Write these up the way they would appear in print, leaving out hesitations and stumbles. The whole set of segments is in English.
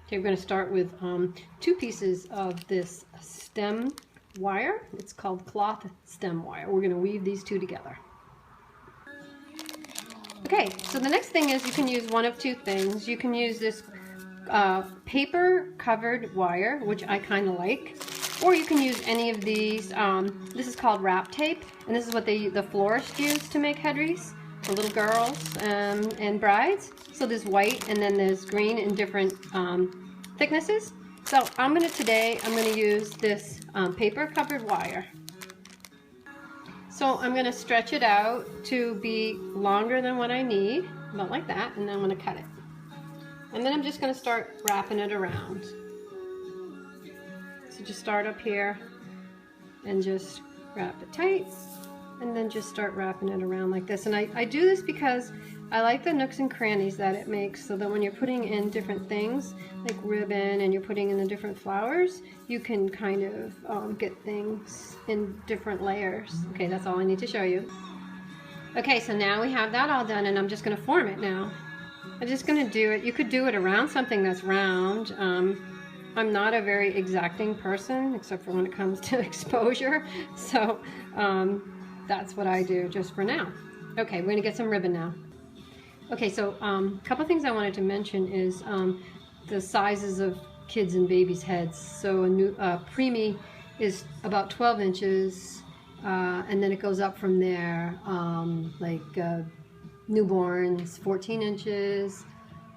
Okay, we're going to start with 2 pieces of this stem wire. It's called cloth stem wire. We're going to weave these 2 together. Okay, so the next thing is you can use one of 2 things. You can use this paper covered wire, which I kind of like, or you can use any of these. This is called wrap tape, and this is what the florists use to make head wreaths for little girls and brides. So there's white and then there's green in different thicknesses. So today I'm gonna use this paper covered wire. So I'm gonna stretch it out to be longer than what I need, about like that, and then I'm gonna cut it. And then I'm just gonna start wrapping it around. So just start up here and just wrap it tight, and then just start wrapping it around like this. And I do this because I like the nooks and crannies that it makes, so that when you're putting in different things like ribbon and you're putting in the different flowers, you can kind of get things in different layers. Okay, that's all I need to show you. Okay, so now we have that all done, and I'm just going to form it now. I'm just going to do it. You could do it around something that's round. I'm not a very exacting person, except for when it comes to exposure, so that's what I do just for now. Okay, we're going to get some ribbon now. Okay, so a couple things I wanted to mention is the sizes of kids and babies' heads. So a preemie is about 12 inches, and then it goes up from there, like newborns, 14 inches,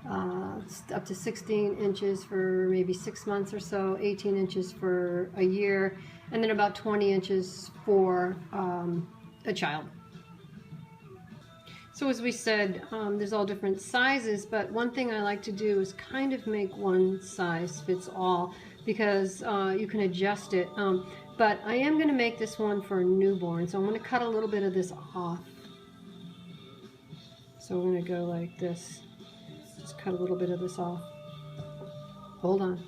up to 16 inches for maybe 6 months or so, 18 inches for a year, and then about 20 inches for a child. So as we said, there's all different sizes, but one thing I like to do is kind of make one size fits all, because you can adjust it. But I am going to make this one for a newborn, so I'm going to cut a little bit of this off. So we're going to go like this. Just cut a little bit of this off. Hold on.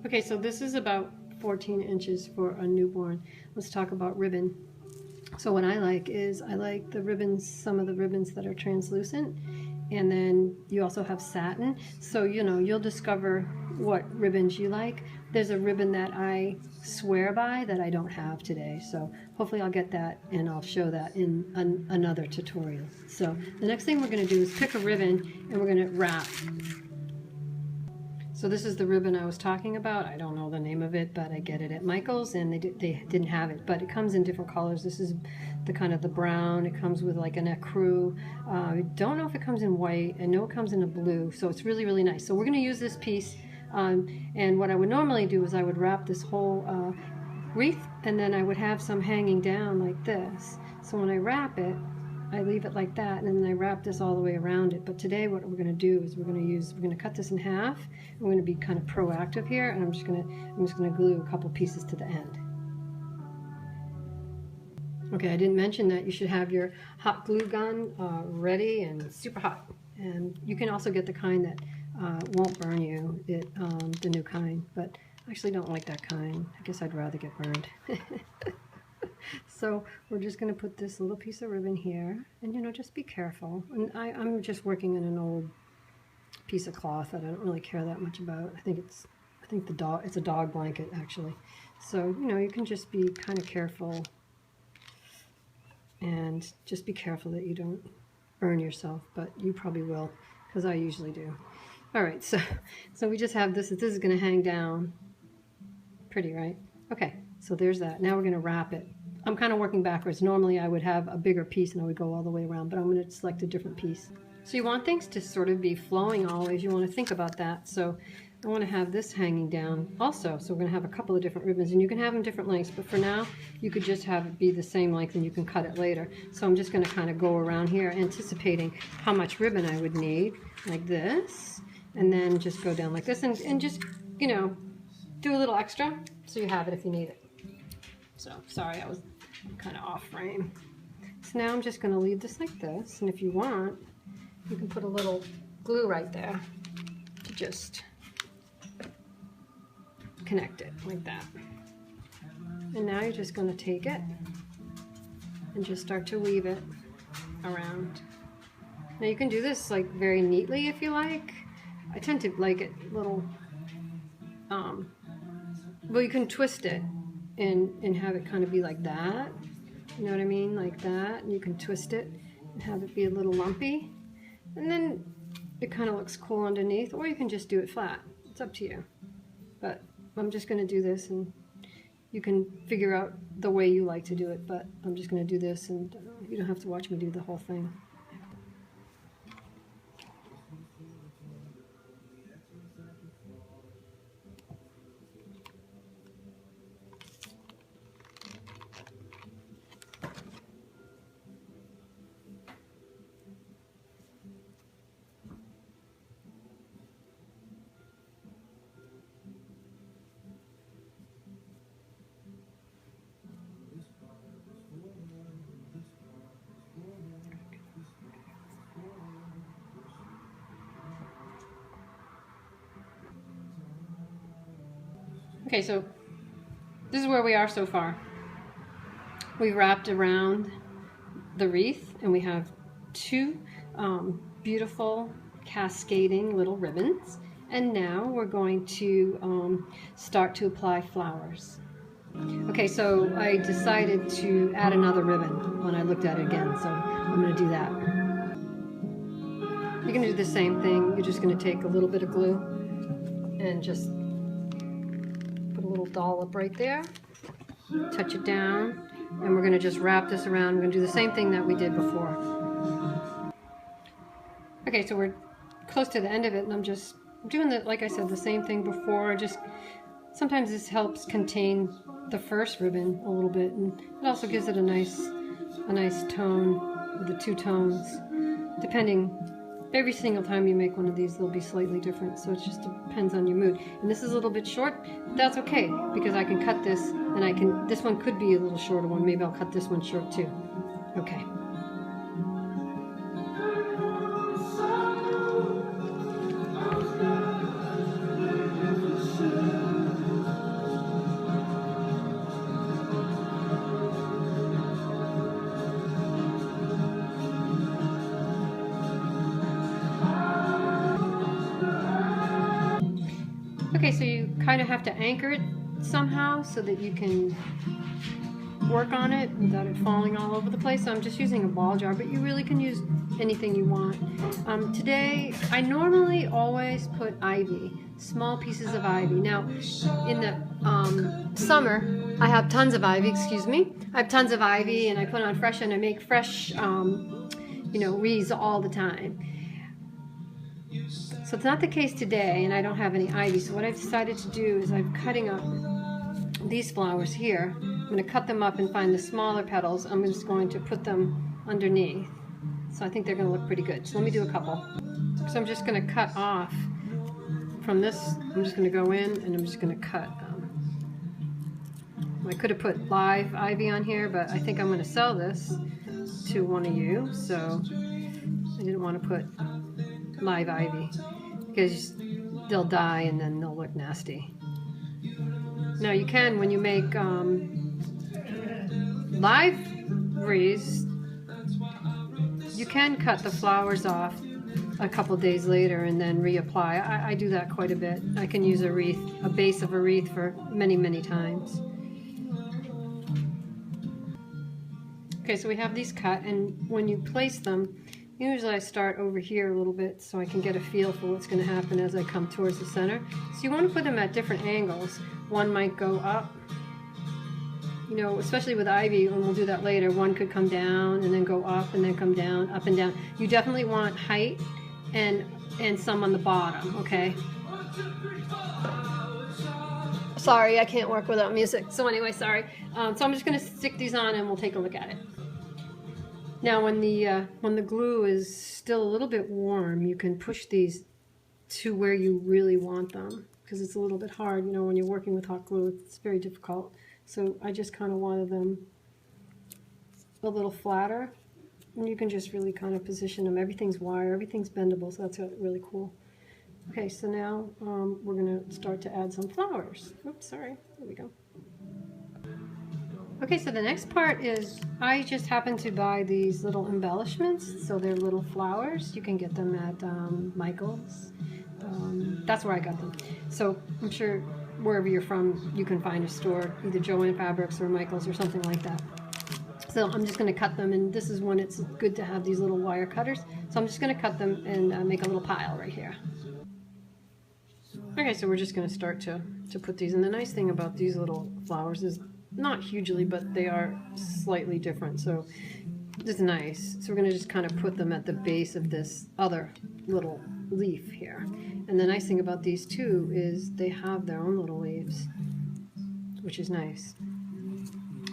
Okay, so this is about 14 inches for a newborn. Let's talk about ribbon. So what I like is I like the ribbons, some of the ribbons that are translucent, and then you also have satin. So you'll discover what ribbons you like. There's a ribbon that I swear by that I don't have today, so hopefully I'll get that and I'll show that in another tutorial. So the next thing we're going to do is pick a ribbon and we're going to wrap. So this is the ribbon I was talking about. I don't know the name of it, but I get it at Michael's, and they didn't have it, but it comes in different colors. This is the kind of the brown. It comes with like an ecru. I don't know if it comes in white. I know it comes in a blue, so it's really, really nice. So we're going to use this piece, and what I would normally do is I would wrap this whole wreath, and then I would have some hanging down like this. So when I wrap it, I leave it like that, and then I wrap this all the way around it. But today what we're going to do is we're going to cut this in half. I'm going to be kind of proactive here, and I'm just going to glue a couple pieces to the end. Okay, I didn't mention that you should have your hot glue gun ready and super hot. And you can also get the kind that won't burn you, the new kind. But I actually don't like that kind. I guess I'd rather get burned. So we're just going to put this little piece of ribbon here, and just be careful. And I'm just working in an old piece of cloth that I don't really care that much about. I think it's a dog blanket actually. So you can just be kind of careful, and just be careful that you don't burn yourself, but you probably will, because I usually do. All right, so we just have this. This is going to hang down. Pretty, right? Okay, so there's that. Now we're going to wrap it. I'm kind of working backwards. Normally I would have a bigger piece and I would go all the way around, but I'm going to select a different piece. So you want things to sort of be flowing always. You want to think about that. So I want to have this hanging down also. So we're going to have a couple of different ribbons, and you can have them different lengths, but for now you could just have it be the same length and you can cut it later. So I'm just going to kind of go around here anticipating how much ribbon I would need, like this, and then just go down like this, and just do a little extra so you have it if you need it. So sorry, I was kind of off frame. So now I'm just going to leave this like this, and if you want, you can put a little glue right there to just connect it like that. And now you're just going to take it and just start to weave it around. Now you can do this like very neatly if you like, I tend to like it a little, well, you can twist it and have it kind of be like that. You know what I mean? Like that. And you can twist it and have it be a little lumpy. And then it kind of looks cool underneath, or you can just do it flat. It's up to you. But I'm just going to do this, and you can figure out the way you like to do it, but I'm just going to do this, and you don't have to watch me do the whole thing. Okay, so this is where we are so far. We've wrapped around the wreath, and we have two beautiful cascading little ribbons. And now we're going to start to apply flowers. Okay, so I decided to add another ribbon when I looked at it again, so I'm going to do that. You're going to do the same thing. You're just going to take a little bit of glue and just put a little dollop right there, touch it down, and we're going to just wrap this around. We're going to do the same thing that we did before. Okay, so we're close to the end of it, and I'm just doing the, like I said, the same thing before. Just sometimes this helps contain the first ribbon a little bit, and it also gives it a nice tone with the two tones. Depending, every single time you make one of these, they'll be slightly different, so it just depends on your mood. And this is a little bit short, but that's okay, because I can cut this, and this one could be a little shorter one. Maybe I'll cut this one short too. Okay. Okay, so you kind of have to anchor it somehow so that you can work on it without it falling all over the place. So I'm just using a ball jar, but you really can use anything you want. Today, I normally always put ivy, small pieces of ivy. Now, in the summer, I have tons of ivy, I have tons of ivy, and I put on fresh, and I make fresh, wreaths all the time. So it's not the case today, and I don't have any ivy. So what I've decided to do is I'm cutting up these flowers here. I'm going to cut them up and find the smaller petals. I'm just going to put them underneath. So I think they're going to look pretty good. So let me do a couple. So I'm just going to cut off from this. I'm just going to go in, and I'm just going to cut. I could have put live ivy on here, but I think I'm going to sell this to one of you. So I didn't want to put live ivy, because they'll die and then they'll look nasty. Now you can, when you make live wreaths, you can cut the flowers off a couple days later and then reapply. I do that quite a bit. I can use a wreath, a base of a wreath, for many times. Okay, so we have these cut, and when you place them, usually I start over here a little bit so I can get a feel for what's going to happen as I come towards the center. So you want to put them at different angles. One might go up, especially with ivy, and we'll do that later. One could come down and then go up and then come down, up and down. You definitely want height and some on the bottom, okay? Sorry, I can't work without music. So anyway, sorry. So I'm just going to stick these on and we'll take a look at it. Now when the glue is still a little bit warm, you can push these to where you really want them, because it's a little bit hard, when you're working with hot glue, it's very difficult. So I just kind of wanted them a little flatter, and you can just really kind of position them. Everything's wire, everything's bendable, so that's really cool. Okay, so now we're going to start to add some flowers. Oops, sorry, there we go. Okay, so the next part is, I just happened to buy these little embellishments. So they're little flowers. You can get them at Michael's. that's where I got them. So I'm sure wherever you're from, you can find a store, either Joann Fabrics or Michael's or something like that. So I'm just going to cut them, and this is when it's good to have these little wire cutters. So I'm just going to cut them and make a little pile right here. Okay, so we're just going to start to put these. And the nice thing about these little flowers is not hugely, but they are slightly different. So it's nice. So we're going to just kind of put them at the base of this other little leaf here. And the nice thing about these too is they have their own little leaves, which is nice.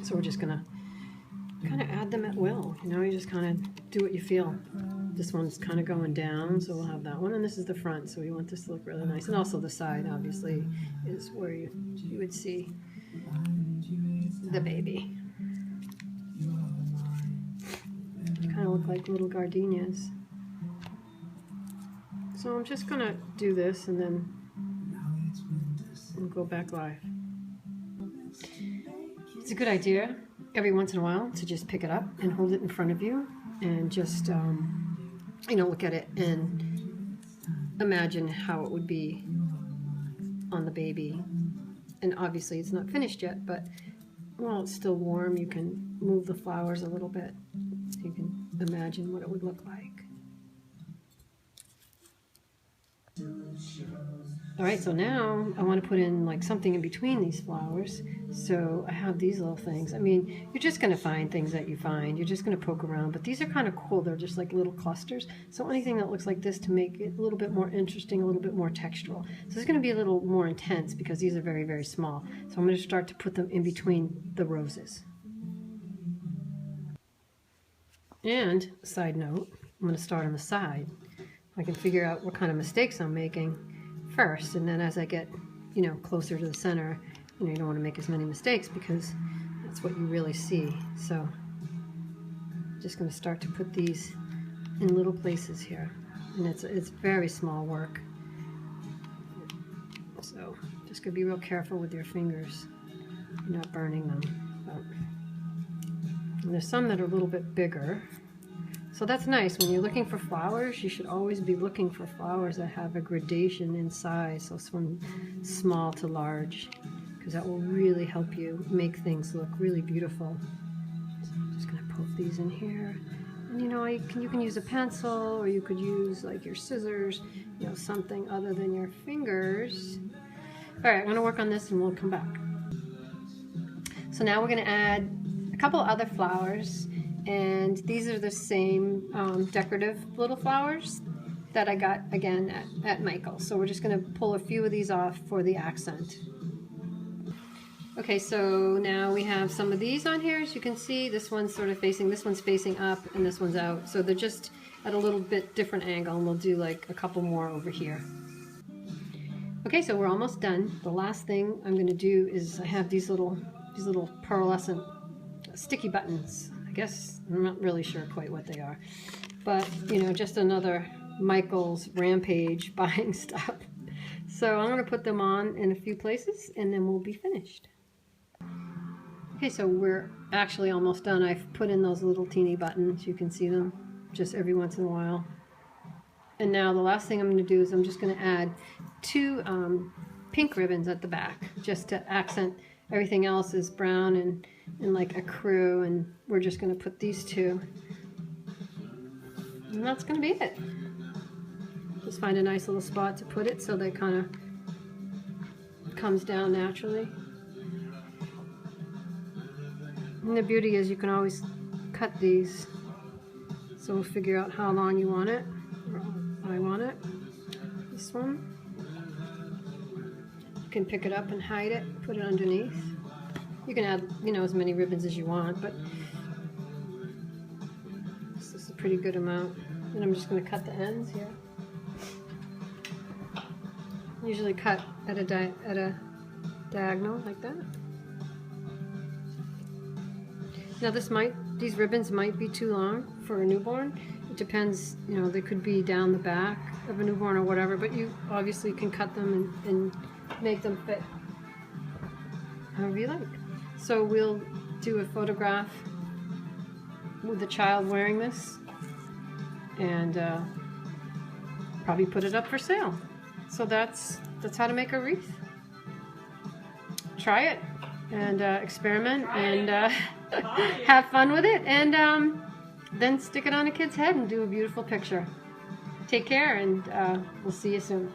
So we're just going to kind of add them at will. You know, you just kind of do what you feel. This one's kind of going down, so we'll have that one. And this is the front, so we want this to look really nice. And also the side, obviously, is where you would see the baby. They kind of look like little gardenias. So I'm just going to do this, and then we'll go back live. It's a good idea every once in a while to just pick it up and hold it in front of you and just, you know, look at it and imagine how it would be on the baby. And obviously it's not finished yet, but while it's still warm, you can move the flowers a little bit so you can imagine what it would look like. All right, so now I want to put in like something in between these flowers. So I have these little things. I mean, you're just going to find things that you find. You're just going to poke around, but these are kind of cool. They're just like little clusters. So anything that looks like this to make it a little bit more interesting, a little bit more textural. So it's going to be a little more intense because these are very, very small. So I'm going to start to put them in between the roses. And side note, I'm going to start on the side. I can figure out what kind of mistakes I'm making first, and then as I get, you know, closer to the center, you know, you don't want to make as many mistakes because that's what you really see. So I'm just going to start to put these in little places here, and it's very small work. So just going to be real careful with your fingers, you're not burning them. And there's some that are a little bit bigger. So that's nice. When you're looking for flowers, you should always be looking for flowers that have a gradation in size, so from small to large, because that will really help you make things look really beautiful. So I'm just going to poke these in here. And you know, you can use a pencil, or you could use like your scissors, you know, something other than your fingers. All right, I'm going to work on this and we'll come back. So now we're going to add a couple other flowers. And these are the same decorative little flowers that I got again at Michael's. So we're just going to pull a few of these off for the accent. Okay, so now we have some of these on here. As you can see, this one's sort of facing, this one's facing up, and this one's out. So they're just at a little bit different angle, and we'll do like a couple more over here. Okay, so we're almost done. The last thing I'm going to do is I have these little pearlescent sticky buttons. I guess I'm not really sure quite what they are, but you know, just another Michael's rampage buying stuff. So I'm going to put them on in a few places and then we'll be finished. Okay, so we're actually almost done. I've put in those little teeny buttons. You can see them just every once in a while. And now the last thing I'm going to do is I'm just going to add two pink ribbons at the back just to accent. Everything else is brown and like a crew, and we're just going to put these two. And that's going to be it. Just find a nice little spot to put it so that it kind of comes down naturally. And the beauty is you can always cut these. So we'll figure out how long you want it. I want it. This one. You can pick it up and hide it, put it underneath. You can add, you know, as many ribbons as you want, but this is a pretty good amount. And I'm just going to cut the ends here. Usually cut at a diagonal like that. Now these ribbons might be too long for a newborn. It depends, you know, they could be down the back of a newborn or whatever, but you obviously can cut them and make them fit however you like. So we'll do a photograph with the child wearing this and probably put it up for sale. So that's how to make a wreath. Try it and experiment and have fun with it, and then stick it on a kid's head and do a beautiful picture. Take care, and we'll see you soon.